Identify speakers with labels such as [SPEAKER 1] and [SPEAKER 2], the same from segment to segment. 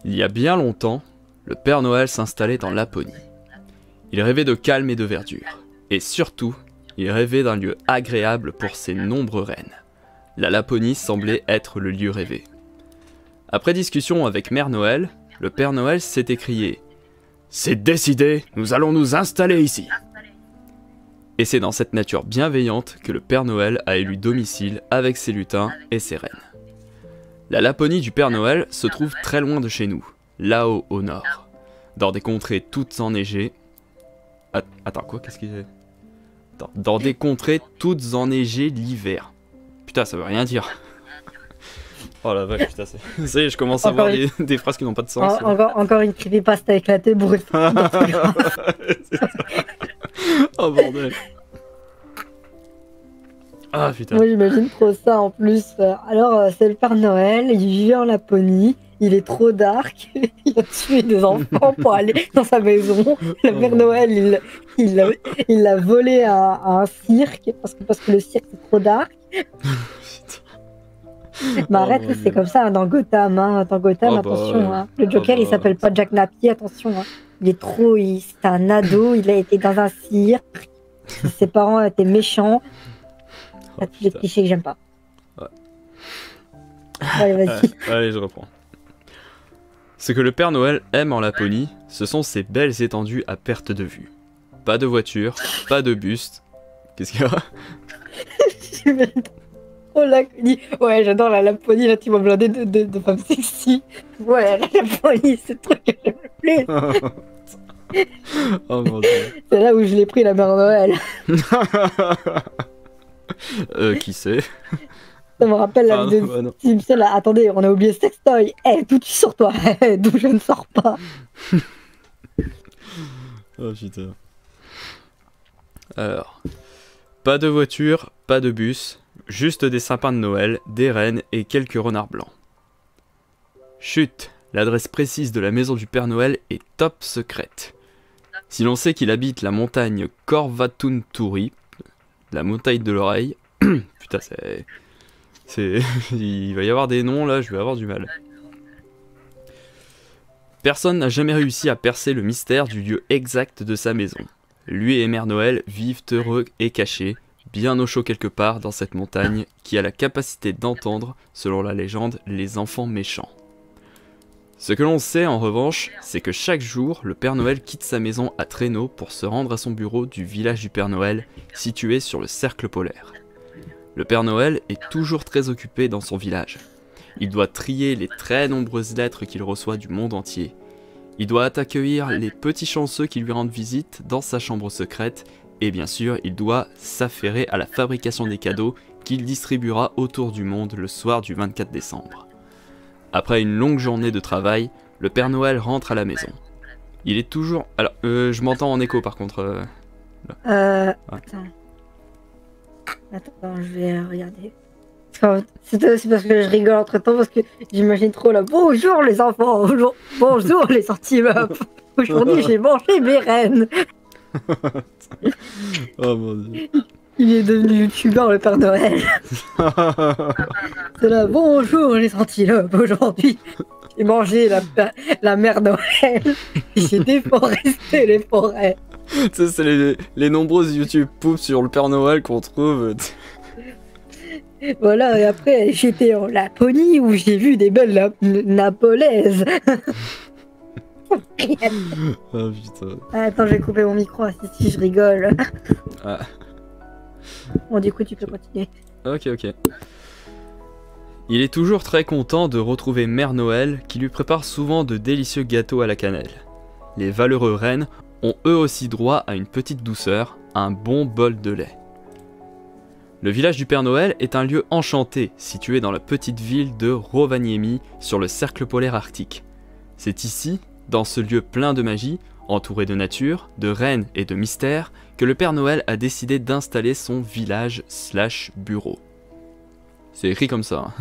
[SPEAKER 1] Il y a bien longtemps, le Père Noël s'installait en Laponie. Il rêvait de calme et de verdure. Et surtout, il rêvait d'un lieu agréable pour ses nombreux rennes. La Laponie semblait être le lieu rêvé. Après discussion avec Mère Noël, le Père Noël s'est écrié « C'est décidé, nous allons nous installer ici !» Et c'est dans cette nature bienveillante que le Père Noël a élu domicile avec ses lutins et ses rennes. La Laponie du Père Noël se trouve très loin de chez nous, là-haut au nord, dans des contrées toutes enneigées. Attends, quoi? Qu'est-ce qu'il y a? Dans des contrées toutes enneigées l'hiver. Putain, ça veut rien dire. Oh la vache, putain, ça y est, je commence à voir des phrases qui n'ont pas de sens.
[SPEAKER 2] Encore une creepypasta éclatée, bourrée.
[SPEAKER 1] Oh bordel. Ah putain.
[SPEAKER 2] Moi j'imagine trop ça en plus. Alors c'est le Père Noël, il vit en Laponie, il est trop dark, il a tué des enfants pour aller dans sa maison. Le Père Noël il l'a volé à un cirque parce que le cirque c'est trop dark. Bah arrête, c'est comme ça dans Gotham, hein. Dans Gotham, attention, hein. Le Joker il s'appelle pas Jack Napier, attention, hein. Il est trop, c'est un ado, il a été dans un cirque, ses parents étaient méchants. C'est tous les clichés que j'aime pas.
[SPEAKER 1] Ouais.
[SPEAKER 2] Allez, vas-y.
[SPEAKER 1] Allez, je reprends. Ce que le Père Noël aime en Laponie, ce sont ces belles étendues à perte de vue. Pas de voiture, pas de buste. Qu'est-ce qu'il y a?
[SPEAKER 2] Oh Laponie. Ouais, j'adore la Laponie, là tu m'as blindé de femmes sexy. Ouais, la Laponie, c'est le truc que j'aime le plus.
[SPEAKER 1] Oh mon dieu.
[SPEAKER 2] C'est là où je l'ai pris la Mère Noël.
[SPEAKER 1] Qui sait?
[SPEAKER 2] Ça me rappelle la vidéo de Simpson là. Attendez, on a oublié Sextoy. Tout tu sur toi. D'où je ne sors pas.
[SPEAKER 1] Oh putain. Alors, pas de voiture, pas de bus, juste des sapins de Noël, des rennes et quelques renards blancs. Chut, l'adresse précise de la maison du Père Noël est top secrète. Si l'on sait qu'il habite la montagne Korvatunturi, la montagne de l'oreille, putain il va y avoir des noms là, je vais avoir du mal. Personne n'a jamais réussi à percer le mystère du lieu exact de sa maison. Lui et Mère Noël vivent heureux et cachés, bien au chaud quelque part dans cette montagne qui a la capacité d'entendre, selon la légende, les enfants méchants. Ce que l'on sait en revanche, c'est que chaque jour, le Père Noël quitte sa maison à traîneau pour se rendre à son bureau du village du Père Noël, situé sur le cercle polaire. Le Père Noël est toujours très occupé dans son village. Il doit trier les très nombreuses lettres qu'il reçoit du monde entier. Il doit accueillir les petits chanceux qui lui rendent visite dans sa chambre secrète, et bien sûr, il doit s'affairer à la fabrication des cadeaux qu'il distribuera autour du monde le soir du 24 décembre. Après une longue journée de travail, le Père Noël rentre à la maison. Il est toujours... Alors, je m'entends en écho par contre.
[SPEAKER 2] Ouais. Attends, je vais regarder. C'est parce que je rigole entre temps, parce que j'imagine trop là. Bonjour les enfants, bonjour les anti-meufs. Aujourd'hui j'ai mangé mes rennes.
[SPEAKER 1] Oh mon dieu.
[SPEAKER 2] Il est devenu youtubeur le Père Noël. C'est là, bonjour les antilopes, aujourd'hui j'ai mangé la Mère Noël et j'ai déforesté les forêts.
[SPEAKER 1] Tu sais, c'est les nombreuses YouTube poufs sur le Père Noël qu'on trouve.
[SPEAKER 2] Voilà, et après j'étais en Laponie où j'ai vu des belles napolaises.
[SPEAKER 1] Oh putain.
[SPEAKER 2] Attends, je vais couper mon micro, si je rigole.
[SPEAKER 1] Ah.
[SPEAKER 2] Bon, du coup, tu peux continuer.
[SPEAKER 1] Ok. Il est toujours très content de retrouver Mère Noël qui lui prépare souvent de délicieux gâteaux à la cannelle. Les valeureux rennes ont eux aussi droit à une petite douceur, un bon bol de lait. Le village du Père Noël est un lieu enchanté, situé dans la petite ville de Rovaniemi, sur le cercle polaire arctique. C'est ici, dans ce lieu plein de magie, entouré de nature, de rennes et de mystères, que le Père Noël a décidé d'installer son village/bureau. C'est écrit comme ça. Hein.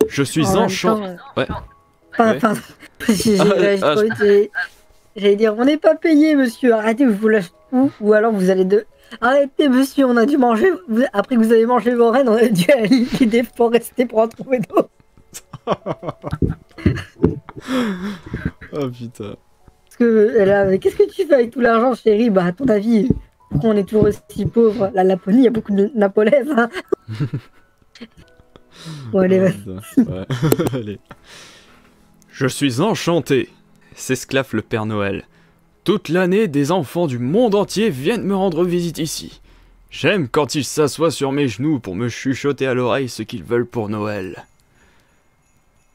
[SPEAKER 1] Je suis enchanté. Ouais.
[SPEAKER 2] Pardon. J'allais dire, on n'est pas payé, monsieur. Arrêtez, vous lâchez tout. Ou alors vous allez de... Arrêtez, monsieur, on a dû manger... Après que vous avez mangé vos rennes, on a dû aller les déforester pour en trouver d'autres.
[SPEAKER 1] Oh putain.
[SPEAKER 2] Parce que elle a, mais qu'est-ce que tu fais avec tout l'argent, chérie? Bah, à ton avis, pourquoi on est toujours aussi pauvre? La Laponie, il y a beaucoup de Napolaises, hein. Bon, allez, vas-y.
[SPEAKER 1] Ouais. Allez. Je suis enchanté, s'esclaffe le Père Noël. Toute l'année, des enfants du monde entier viennent me rendre visite ici. J'aime quand ils s'assoient sur mes genoux pour me chuchoter à l'oreille ce qu'ils veulent pour Noël.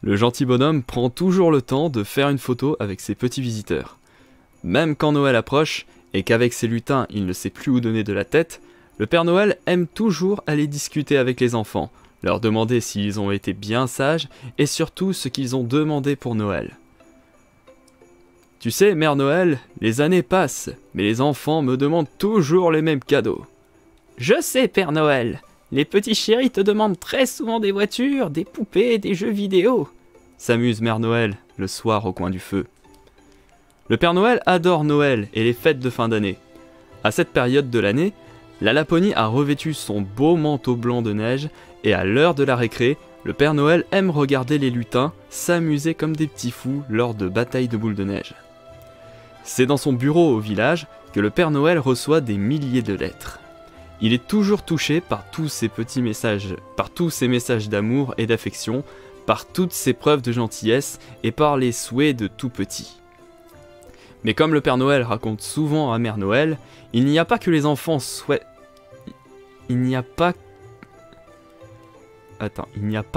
[SPEAKER 1] Le gentil bonhomme prend toujours le temps de faire une photo avec ses petits visiteurs. Même quand Noël approche, et qu'avec ses lutins il ne sait plus où donner de la tête, le Père Noël aime toujours aller discuter avec les enfants, leur demander s'ils ont été bien sages, et surtout ce qu'ils ont demandé pour Noël. Tu sais, Mère Noël, les années passent, mais les enfants me demandent toujours les mêmes cadeaux. Je sais, Père Noël, les petits chéris te demandent très souvent des voitures, des poupées, des jeux vidéo. S'amuse Mère Noël, le soir au coin du feu. Le Père Noël adore Noël et les fêtes de fin d'année. À cette période de l'année, la Laponie a revêtu son beau manteau blanc de neige et à l'heure de la récré, le Père Noël aime regarder les lutins s'amuser comme des petits fous lors de batailles de boules de neige. C'est dans son bureau au village que le Père Noël reçoit des milliers de lettres. Il est toujours touché par tous ces petits messages, par tous ces messages d'amour et d'affection, par toutes ces preuves de gentillesse et par les souhaits de tout petit. Mais comme le Père Noël raconte souvent à Mère Noël, il n'y a pas que les enfants souhaitent... Il n'y a pas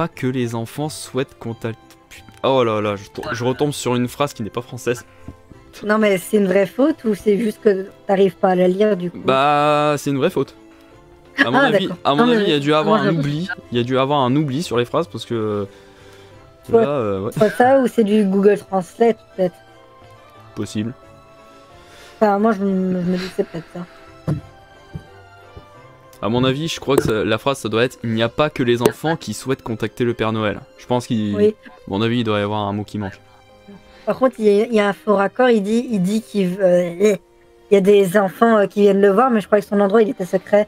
[SPEAKER 1] que les enfants souhaitent contacter... Oh là là, je retombe sur une phrase qui n'est pas française.
[SPEAKER 2] Non, mais c'est une vraie faute ou c'est juste que t'arrives pas à la lire du coup?
[SPEAKER 1] Bah, c'est une vraie faute. À mon avis, il y a dû avoir un oubli. Il y a dû avoir un oubli sur les phrases parce que... Là, ouais.
[SPEAKER 2] Soit ça ou c'est du Google Translate peut-être.
[SPEAKER 1] Possible.
[SPEAKER 2] Enfin, moi je me dis que c'est peut-être ça.
[SPEAKER 1] À mon avis, je crois que la phrase ça doit être il n'y a pas que les enfants qui souhaitent contacter le Père Noël. Je pense qu'il...
[SPEAKER 2] Oui.
[SPEAKER 1] À mon avis, il doit y avoir un mot qui manque.
[SPEAKER 2] Par contre, il y a un faux raccord, il dit qu'il y a des enfants qui viennent le voir, mais je crois que son endroit il était secret.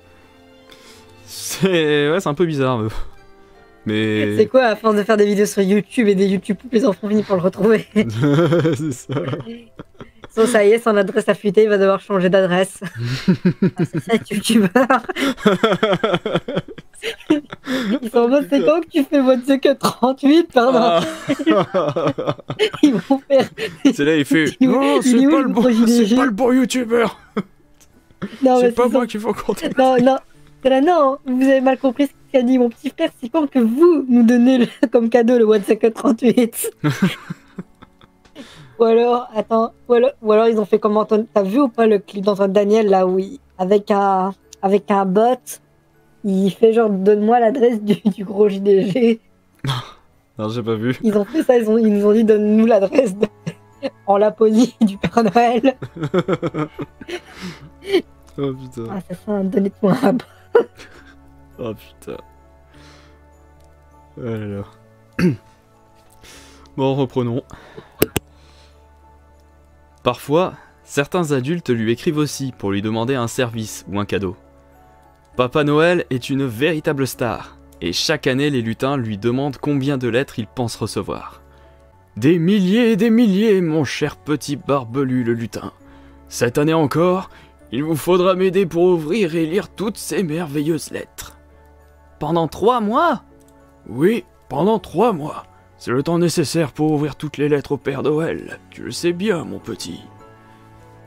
[SPEAKER 1] C'est un peu bizarre. Mais...
[SPEAKER 2] C'est quoi, à force de faire des vidéos sur YouTube et des YouTube où les enfants finissent par le retrouver?
[SPEAKER 1] C'est ça.
[SPEAKER 2] So, ça y est, son adresse a fuité, il va devoir changer d'adresse. Ah, c'est ça, youtubeur. Ils sont en mode, c'est quand que tu fais votre CK38, pardon. Ils vont faire...
[SPEAKER 1] C'est là, il fait non, c'est pas le bon youtubeur. C'est pas moi qu'il faut contacter.
[SPEAKER 2] Non, vous avez mal compris ce qu'a dit mon petit frère, c'est quand que vous nous donnez comme cadeau le WhatsApp 38. Ou alors, attends, ou alors ils ont fait comme Antoine. T'as vu ou pas le clip d'Antoine Daniel là où avec un bot, il fait genre donne-moi l'adresse du gros JDG.
[SPEAKER 1] Non, j'ai pas vu.
[SPEAKER 2] Ils ont fait ça, ils nous ont dit donne-nous l'adresse en Laponie du Père Noël.
[SPEAKER 1] Oh putain.
[SPEAKER 2] Ah, ça fait un donnez-moi un bot.
[SPEAKER 1] Oh putain. Oh là là. Bon, reprenons. Parfois, certains adultes lui écrivent aussi pour lui demander un service ou un cadeau. Papa Noël est une véritable star, et chaque année les lutins lui demandent combien de lettres il pense recevoir. Des milliers et des milliers, mon cher petit barbelu le lutin. Cette année encore, il vous faudra m'aider pour ouvrir et lire toutes ces merveilleuses lettres. Pendant 3 mois ? Oui, pendant 3 mois. C'est le temps nécessaire pour ouvrir toutes les lettres au Père Noël. Tu le sais bien, mon petit.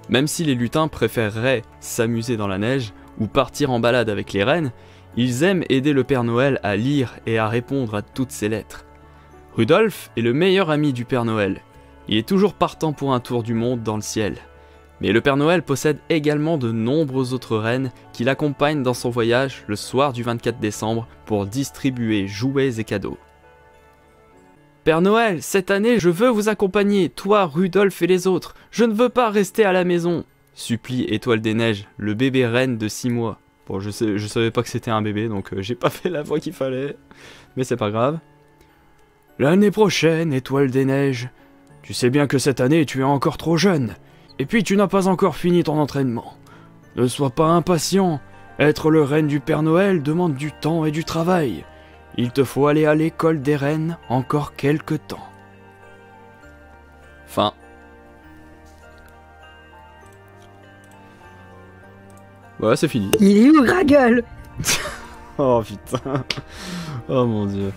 [SPEAKER 1] Même si les lutins préféreraient s'amuser dans la neige ou partir en balade avec les reines, ils aiment aider le Père Noël à lire et à répondre à toutes ces lettres. Rudolf est le meilleur ami du Père Noël. Il est toujours partant pour un tour du monde dans le ciel. Mais le Père Noël possède également de nombreuses autres reines qui l'accompagnent dans son voyage le soir du 24 décembre pour distribuer jouets et cadeaux. Père Noël, cette année je veux vous accompagner, toi, Rudolf et les autres. Je ne veux pas rester à la maison, supplie Étoile des Neiges, le bébé reine de 6 mois. Bon, je savais pas que c'était un bébé, donc j'ai pas fait la voix qu'il fallait, mais c'est pas grave. L'année prochaine, Étoile des Neiges, tu sais bien que cette année tu es encore trop jeune, et puis tu n'as pas encore fini ton entraînement. Ne sois pas impatient, être le reine du Père Noël demande du temps et du travail. Il te faut aller à l'école des reines encore quelque temps. Fin. Ouais, c'est fini.
[SPEAKER 2] Il est où, Gragueule?
[SPEAKER 1] Oh putain. Oh mon dieu.